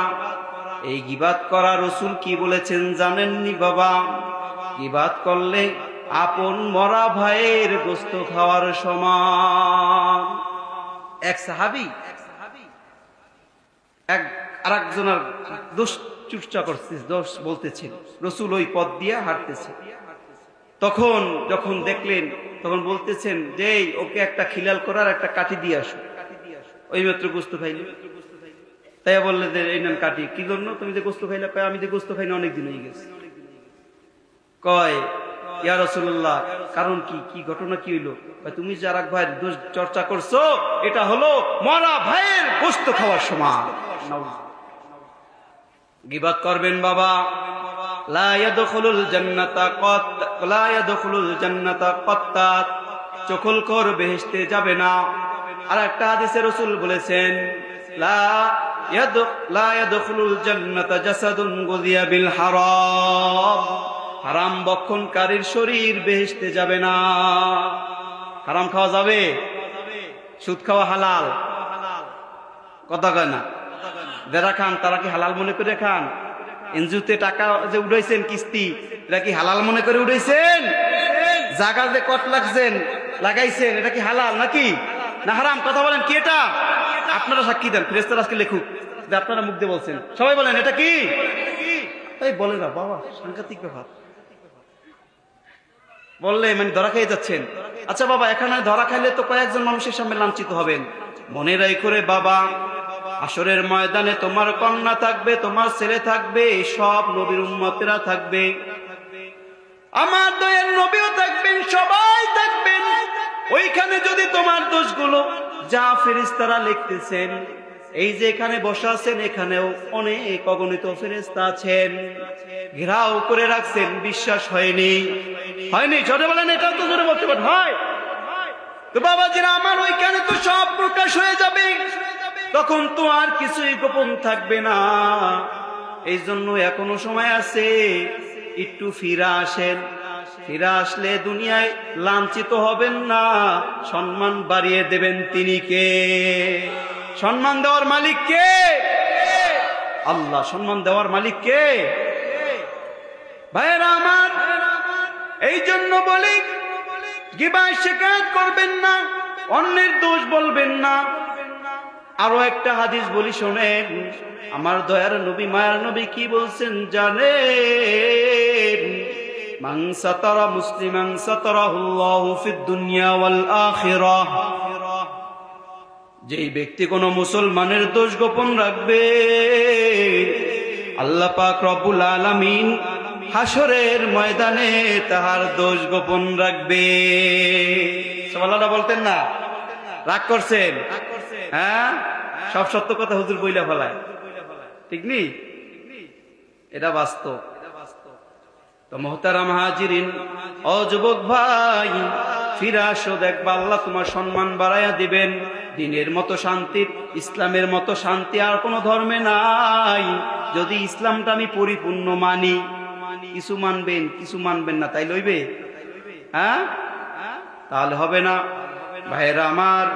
এই গীবাত করা রাসূল কি বলেছেন জানেননি বাবা? গীবাত করলে আপন মরা ভাইয়ের গোশত খাওয়ার সমান। এক সাহাবী আরেকজনের দোষ চর্চা করছে, দোষ বলতেছেন, রাসূল ওই পথ দিয়ে হাঁটতেছে। তখন যখন দেখলেন, তখন বলতেছেন যে ওকে একটা খিলাল করার একটা কাঠি দিয়ে আসো, ওই মাত্র গোশত খাইলে। তাই বললে যে এই নেন কাঠি। কি জন্য? তুমি যে গোশত খাইলে? আমি যে গোশত খাই না অনেকদিন হয়ে গেছে। কয়, ইয়া রাসূলুল্লাহ, কারণ কি? কি ঘটনা কি হইলো? তুমি যে আরেক ভাইয়ের দোষ চর্চা করছো, এটা হলো মরা ভাইয়ের গোশত খাওয়ার সমান। গীবাত করবেন বাবা, লা ইয়াদখুলুল জান্নাতা কাত্তাত, চকলখোর বেহেশতে যাবে না। আর একটা হাদিসে রাসূল বলেছেন, লা ইয়াদখুলুল জান্নাতা জাসাদুন গুযিয়া বিল হারাম, হারাম বক্ষণকারীর শরীর বেহেশতে যাবে না। হারাম খাওয়া যাবে? সুদ খাওয়া হালাল? কথা কয় না? যারা খান তারা কি হালাল মনে করে খান? এনজিওতে টাকা যে উঠাইছেন কিস্তি, এটা কি হালাল মনে করে উঠাইছেন? জায়গা যে কট লাগছেন লাগাইছেন, এটা কি হালাল নাকি না হারাম? কথা বলেন, কি এটা? আপনারা সাক্ষী দেন, ফেরেশতারা আজকে লেখুক, আপনারা মুখ দিয়ে বলছেন। সবাই বলেন এটা কি? এই বলে না বাবা, সাংঘাতিক ব্যাপার। বললে মানে ধরা খেয়ে যাচ্ছেন। আচ্ছা বাবা, এখানে ধরা খাইলে তো কয়েকজন মানুষের সামনে লাঞ্ছিত হবেন, মনে রাখো রে বাবা, হাসরের ময়দানে তোমার কন্যা থাকবে, তোমার ছেলে থাকবে, সব নবীর উম্মতেরা থাকবে, আমার দয়ার নবীও থাকবেন, সবাই থাকবেন। ওইখানে যদি তোমার দোষগুলো যা ফেরেশতারা লিখতেছেন, এই যে এখানে বসা আছেন, এখানেও অনেক অগণিত ফেরেশতা আছেন, ঘেরাও করে রাখছেন, বিশ্বাস হয়নি, হয়নি? জোরে বলেন, এটাও তো জোরে বলতে পারেন, হয় তো বাবাজিরা আমার, ওইখানে তো সব প্রকাশ হয়ে যাবে, তখন তো আর কিছুই গোপন থাকবে না। এই জন্য এখনো সময় আছে, একটু ফিরে আসেন। ফিরে আসলে দুনিয়ায় লাঞ্ছিত হবেন না, সম্মান বাড়িয়ে দেবেন। তিনি কে? সম্মান দেওয়ার মালিক কে? আল্লাহ। সম্মান দেওয়ার মালিক কে? ভাইরা আমার, এই জন্য বলি, গিবত শিকায়ত করবেন না, অন্যের দোষ বলবেন না। আরো একটা হাদিস বলি শোনেন, আমার দয়ার নবী, মায়ার নবী কি বলছেন জানেন? মান সাতারা মুসলিমান সাতারাহুল্লাহু ফিদ দুনিয়া ওয়াল আখিরাহ। যেই ব্যক্তি কোন মুসলমানের দোষ গোপন রাখবে, আল্লাহ পাক রব্বুল আলামিন হাসরের ময়দানে তাহার দোষ গোপন রাখবে। সুবহানাল্লাহ বলতেন না? রাগ করছেন? হ্যাঁ, সব সত্য কথা হুজুর বইলা ফেলায়, ঠিক নেই? এটা বাস্তব। তো মুহতারাম হাজিরিন, ও যুবক ভাই, ফিরে আসো, দেখবা আল্লাহ তোমার সম্মান বাড়াইয়া দিবেন। দিনের মতো শান্তির, ইসলামের মতো শান্তি আর কোনো ধর্মে নাই। যদি ইসলামটা আমি পরিপূর্ণ মানি, কিছু মানবেন, কিছু মানবেন না, তাই লইবে? হ্যাঁ, তাহলে হবে না। ভাইরা আমার,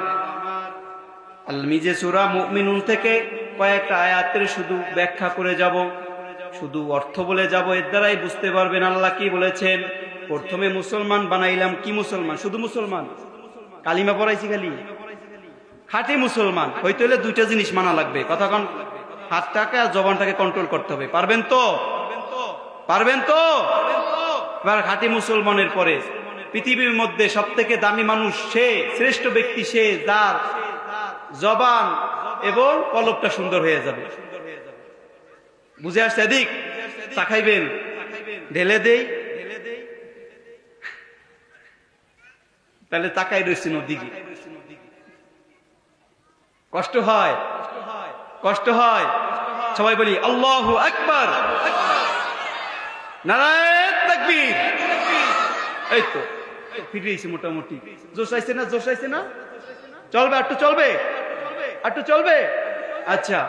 আল-মিজে সূরা মুমিনুন থেকে কয়েকটা আয়াতের শুধু ব্যাখ্যা করে যাব, শুধু অর্থ বলে যাব, এর দ্বারাই বুঝতে পারবেন আল্লাহ কি বলেছেন। প্রথমে মুসলমান বানাইলাম, কি মুসলমান? শুধু মুসলমান, কালিমা পড়াইছি খালি, খাঁটি মুসলমান হইতে হলে দুইটা জিনিস মানা লাগবে। কথা কন, হাতটাকে আর জবানটাকে কন্ট্রোল করতে হবে। পারবেন তো? পারবেন তো? এবার খাঁটি মুসলমানের পরে পৃথিবীর মধ্যে সব থেকে দামি মানুষ সে, শ্রেষ্ঠ ব্যক্তি সে, যার জবান এবং কলবটা সুন্দর হয়ে যাবে। বুঝে আসছে? এদিক তাকাইবেন, ঢেলে দেই, তাহলে তাকাই রয়েছে নদীকে। কষ্ট হয়, কষ্ট হয়। সবাই বলি আল্লাহু আকবার, নারায়ে তাকবীর। এই তো ফিরেছি মোটামুটি। জোশ আইছে না? জোশ আইছে না? চলবে, একটু চলবে, একটু চলবে। আচ্ছা,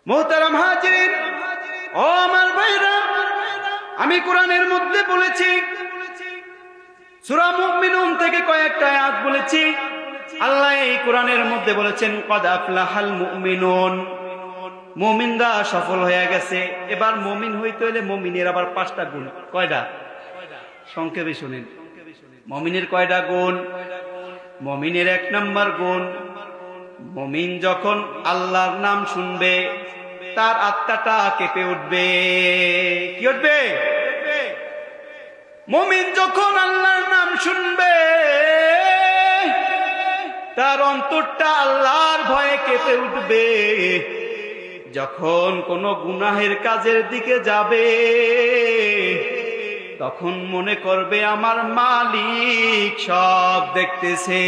মুহতারাম হাজিরিন, ও আমার ভাইরা, আমি কোরআনের মধ্যে বলেছি, সূরা মুমিনুন থেকে কয়েকটা আয়াত বলেছি। আল্লাহ এই কোরআনের মধ্যে বলেছেন কদ আফলাহাল মুমিনুন, মুমিনরা সফল হয়ে গেছে। এবার মুমিন হইতে হইলে মুমিনের আবার 5টা গুণ। কয়টা? সংক্ষেপে শুনেন। মুমিনের কয়টা গুণ? মুমিনের 1 নাম্বার গুণ, মুমিন যখন আল্লাহর নাম শুনবে তার আত্মাটা কেঁপে উঠবে। কি উঠবে? মুমিন যখন আল্লাহর নাম শুনবে তার অন্তরটা আল্লাহর ভয়ে কেঁপে উঠবে। যখন কোনো গুনাহের কাজের দিকে যাবে তখন মনে করবে আমার মালিক সব দেখতেছে।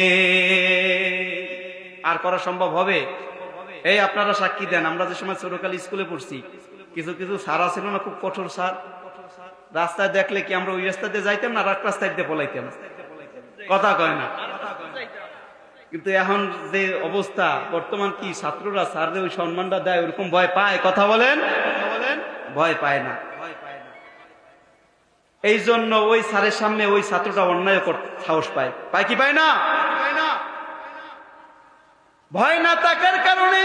আর করা সম্ভব হবে? এই আপনারা সাক্ষী দেন, আমরা যে সময় ছোটকাল স্কুলে পড়ছি, কিছু কিছু স্যার ছিল না, খুব কঠোর স্যার। রাস্তায় দেখলে কি আমরা ওই রাস্তা দিয়ে যাইতাম না, রাত রাস্তায় দিয়ে পলাইতাম? কথা কয় না। কিন্তু এখন যে অবস্থা বর্তমান, কি ছাত্ররা স্যারদের ওই সম্মানটা দেয়, ওরকম ভয় পায়? কথা বলেন, ভয় পায় না। এই জন্য ওই স্যারের সামনে ওই ছাত্রটা অন্যায় সাহস পায়। পায় কি পায় না? ভয় না থাকার কারণে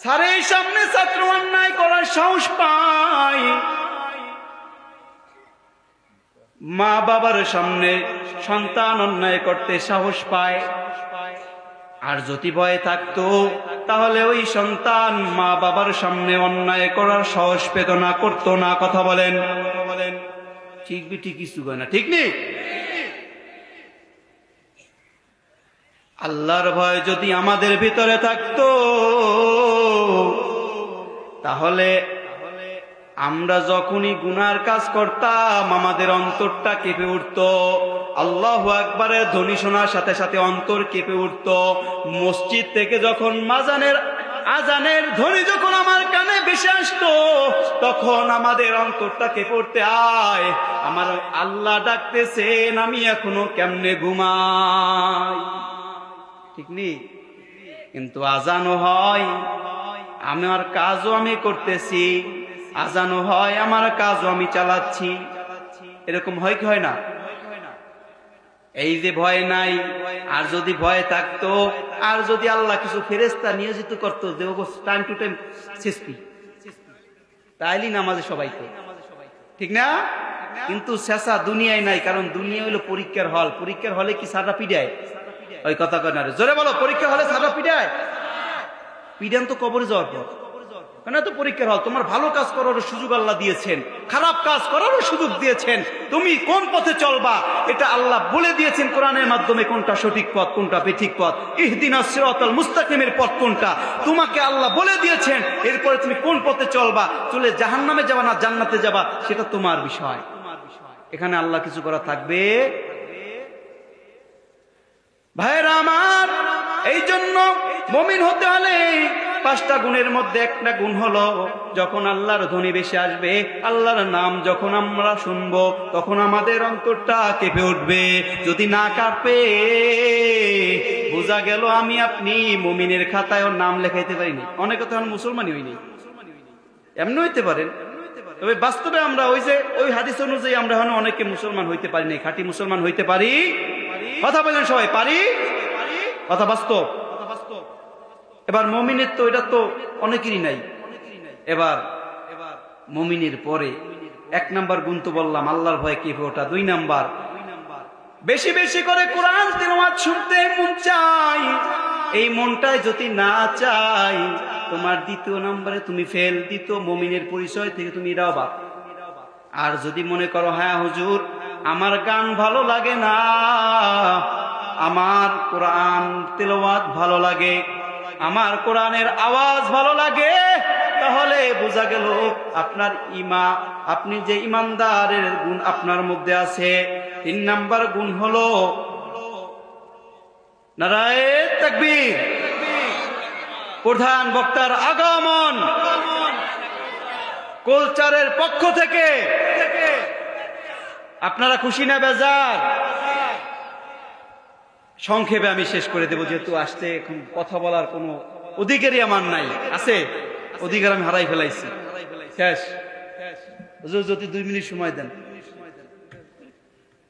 স্যারের সামনে ছাত্র অন্যায় করার সাহস পায়। মা বাবার সামনে সন্তান অন্যায় করতে সাহস পায়। আর যদি ভয় থাকতো তাহলে ওই সন্তান মা বাবার সামনে অন্যায় করার সাহস পেত না, করতো না। কথা বলেন, ঠিক বি ঠিক কিছু হয় না, ঠিক নেই? আল্লাহর ভয় যদি আমাদের ভিতরে থাকতো তাহলে আমরা যখনই গুনার কাজ করতাম আমাদের অন্তরটা কেঁপে উঠতো। আল্লাহু আকবারের ধ্বনি শোনার সাথে সাথে অন্তর কেঁপে উঠতো। মসজিদ থেকে যখন আজানের ধ্বনি যখন আমার কানে ভেসে আসতো তখন আমাদের অন্তরটা কেঁপে উঠতে, আয় আমার আল্লাহ ডাকতেছেন, আমি এখনো কেমনে ঘুমাই। ঠিক নেই? কিন্তু আজানও হয়, আমার কাজও আমি করতেছি, আজানও হয়, আমার কাজও আমি চালাচ্ছি। এরকম হয় কি হয় না? এই যে ভয় নাই, আর যদি ভয় থাকতো, আর যদি আল্লাহ কিছু ফেরেশতা নিয়োজিত করতো যে টাইম টু টাইম শেষপি, তাইলে নামাজে সবাইকে, ঠিক না? কিন্তু শেষা দুনিয়ায় নাই, কারণ দুনিয়া হইলো পরীক্ষার হল। পরীক্ষার হলে কি সারা পিডায়? ওই কথা কয় না রে, জোরে বলো, পরীক্ষা হলে সারা পিডায়? পিডান তো কবরে যাওয়ার পর, কেন? তো পরীক্ষার হল। তোমার ভালো কাজ করার সুযোগ আল্লাহ দিয়েছেন, খারাপ কাজ করারও সুযোগ দিয়েছেন। তুমি কোন পথে চলবা এটা আল্লাহ বলে দিয়েছেন কোরআনের মাধ্যমে, কোনটা সঠিক পথ কোনটা বেঠিক পথ। ইহদিনাস সিরাতাল মুস্তাকিমের পথ কোনটা তোমাকে আল্লাহ বলে দিয়েছেন। এরপরে তুমি কোন পথে চলবা, চলে জাহান্নামে যাবা না জান্নাতে যাবা, সেটা তোমার বিষয়। এখানে আল্লাহ কিছু করা থাকবে? ভাইরা আমার, এই জন্য মুমিন হতে হলে 5টা গুণের মধ্যে একটা গুণ হলো, যখন আল্লাহর ধ্বনি ভেসে আসবে, আল্লাহর নাম যখন আমরা শুনবো, তখন আমাদের অন্তরটা কেঁপে উঠবে। যদি না কাঁপে, বোঝা গেল আমি আপনি মুমিনের খাতায় ওর নাম লেখাইতে পারিনি। অনেকে তো মুসলমানই হইনি, এমনি হইতে পারেন, তবে বাস্তবে আমরা ওই হাদিস অনুযায়ী আমরা অনেকে মুসলমান হইতে পারি নাই। খাঁটি মুসলমান হইতে পারি? কথা বলেন সবাই, পারি? কথা বাস্তব। এবার মুমিনের তো এটা তো অনেকেরই নাই। এবার মুমিনের পরে 1 নাম্বার গুণ তো বললাম, আল্লাহর ভয় কেঁপে ওঠা। 2 নাম্বার, বেশি বেশি করে কোরআন তিলাওয়াত শুনতে মন চাই। এই মনটাই যদি না চাই, তোমার 2 নম্বরে তুমি ফেল। 2 মুমিনের পরিচয় থেকে তুমি রাওবা। আর যদি মনে করো, হ্যাঁ হুজুর আমার গান ভালো লাগে না, আমার কোরআন তিলাওয়াত ভালো লাগে, আমার কোরআনের আওয়াজ ভালো লাগে, তাহলে বোঝা গেল আপনার আপনি যে ইমানদারের গুণ আপনার মধ্যে আছে। 3 নাম্বার গুণ হলো নারায়ে তাকবীর, প্রধান বক্তার আগমন কালচারের পক্ষ থেকে। আপনারা খুশি না বেজার? সংক্ষেপে আমি শেষ করে দেব, যেহেতু আসতে এখন কথা বলার কোনো অধিকারই আমার নাই। আছে অধিকার, আমি হারাই ফেলাইছি। শেষ। হুজুর যদি 2 মিনিট সময় দেন,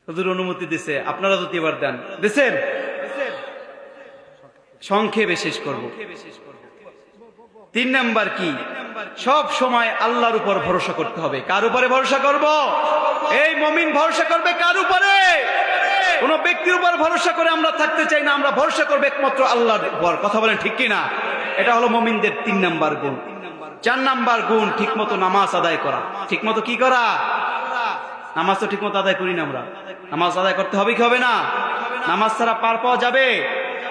হুজুর অনুমতি দিছে, আপনারা যদি এবার দেন, দিছেন? সংক্ষেপে শেষ করব। 3 নাম্বার কি? সব সময় আল্লাহর উপর ভরসা করতে হবে। কার উপরে ভরসা করব? এই মুমিন ভরসা করবে কার উপরে? কোন ব্যক্তির উপর ভরসা করে আমরা থাকতে চাই না, আমরা ভরসা করবো একমাত্র আল্লাহর উপর। কথা বলেন ঠিক কিনা? এটা হলো মুমিনদের 3 নাম্বার গুণ। 4 নাম্বার গুণ, ঠিকমতো নামাজ আদায় করা। ঠিকমতো কি করা? নামাজ তো ঠিকমতো আদায় করি না আমরা। নামাজ আদায় করতে হবে কি হবে না? নামাজ ছাড়া পার পাওয়া যাবে?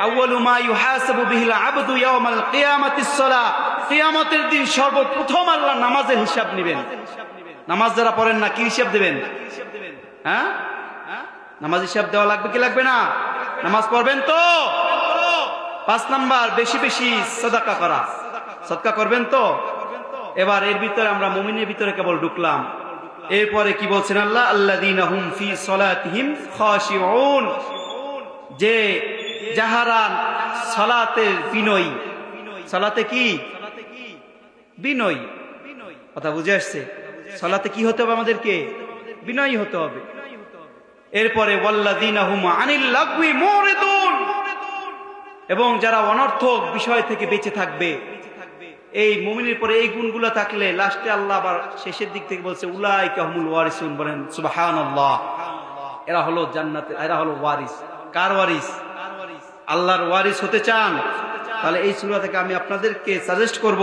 আউয়ালু মা ইউহাসাবু বিহিল আবদু ইয়াওমাল কিয়ামাতিস সালাহ, কিয়ামতের দিন সর্বপ্রথম আল্লাহ নামাজের হিসাব নেবেন। নামাজ যারা পড়েন না, কি হিসাব দেবেন? হ্যাঁ, নামাজ হিসাব দেওয়া লাগবে কি লাগবে না? নামাজ পড়বেন তো? 5 নাম্বার, বেশি বেশি সাদাকা করা। সাদকা করবেন তো? এবার এর ভিতরে আমরা মুমিনের ভিতরে কেবল ঢুকলাম। এরপরে কি বলছেন আল্লাহ? আল্লাযীনা হুম ফি সালাতিহিম খাশিউন, যে যাহারা সালাতে বিনয়ী। সালাতে কি বিনয়ী? কথা বুঝে আসছে? সালাতে কি হতে হবে? আমাদেরকে বিনয়ী হতে হবে। এরপরে ওয়াল্লাযীনা হুম আনিল লাগওয়ি মুরিদুন, এবং যারা অনর্থক বিষয় থেকে বেঁচে থাকবে। এই মুমিনের পরে এই গুণগুলো থাকলে লাস্টে আল্লাহ আবার শেষের দিক থেকে বলছে উলাইকা হুমুল ওয়ারিসুন। বলেন সুবহানাল্লাহ। এরা হলো জান্নাতের, এরা হলো ওয়ারিস। কার ওয়ারিস? আল্লাহর ওয়ারিস হতে চান? তাহলে এই সূরা থেকে আমি আপনাদেরকে সাজেস্ট করব,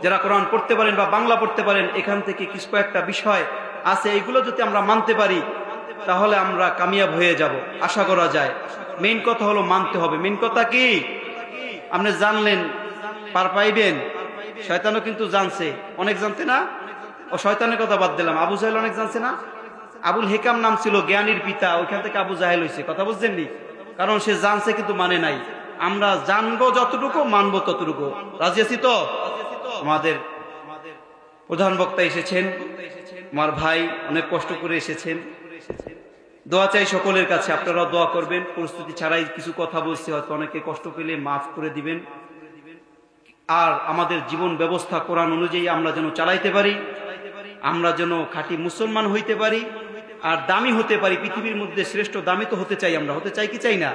যারা কোরআন পড়তে পারেন বা বাংলা পড়তে পারেন, এখান থেকে কিছু কয়েকটা বিষয় আছে, এইগুলো যদি আমরা মানতে পারি তাহলে আমরা কামিয়াব হয়ে যাব, আশা করা যায়। মেইন কথা হলো মানতে হবে। মেইন কথা কি? আপনি জানলেন, পার পাইবেন। শয়তানও কিন্তু জানছে, অনেক জানতে না? ও শয়তানের কথা বাদ দিলাম, আবু জাহেল অনেক জানছে না? আবুল হেকাম নাম ছিল, জ্ঞানীর পিতা, ওইখান থেকে আবু জাহেল হয়েছে। কথা বুঝছেন নি? কারণ সে জানছে কিন্তু মানে নাই। আমরা জানবো যতটুকু, মানবো ততটুকু। রাজি আছি তো? আমাদের প্রধান বক্তা এসেছেন, আমার ভাই অনেক কষ্ট করে এসেছেন। দোয়া চাই সকলের কাছে, আপনারা দোয়া করবেন। প্রস্তুতি ছাড়াই কিছু কথা বলছি, হয়তো অনেকে কষ্ট পেলে মাফ করে দিবেন। আর আমাদের জীবন ব্যবস্থা কোরআন অনুযায়ী আমরা যেন চালাইতে পারি, আমরা যেন খাঁটি মুসলমান হইতে পারি, আর দামি হতে পারি। পৃথিবীর মধ্যে শ্রেষ্ঠ দামি তো হতে চাই আমরা, হতে চাই কি চাই না?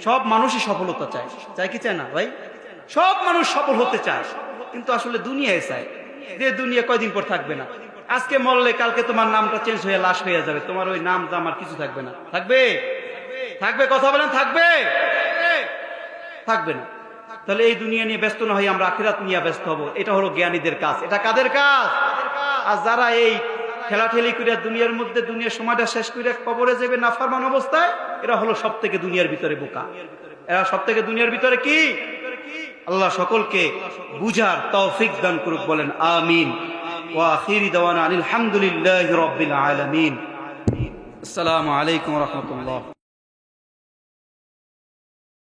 সব মানুষই সফলতা চায়, চাই কি চায় না ভাই? সব মানুষ সফল হতে চায়, কিন্তু আসলে দুনিয়ায় চায় যে দুনিয়া কয়দিন পর থাকবে না। আজকে মরলে কালকে তোমার নামটা চেঞ্জ হয়ে লাশ হয়ে যাবে, তোমার ওই নাম দাম আর কিছু থাকবে না। থাকবে? থাকবে? কথা বলেন, থাকবে? থাকবে না। তাহলে এই দুনিয়া নিয়ে ব্যস্ত না হয়ে আমরা আখিরাত নিয়ে ব্যস্ত হব। এটা হলো জ্ঞানীদের কাজ। এটা কাদের কাজ? আর যারা এই ঠেলাঠেলি করে দুনিয়ার মধ্যে দুনিয়ার সময়টা শেষ করে কবরে যাবে নাফরমান অবস্থায়, এরা হলো সব থেকে দুনিয়ার ভিতরে বোকা। এরা সব থেকে দুনিয়ার ভিতরে কি? আল্লাহ সকলকে বুঝার তৌফিক দান করুক, বলেন আমিন। ওয়া আখিরি দাওয়ানা আলহামদুলিল্লাহি রাব্বিল আলামিন। আসসালামু আলাইকুম ওয়া রাহমাতুল্লাহ।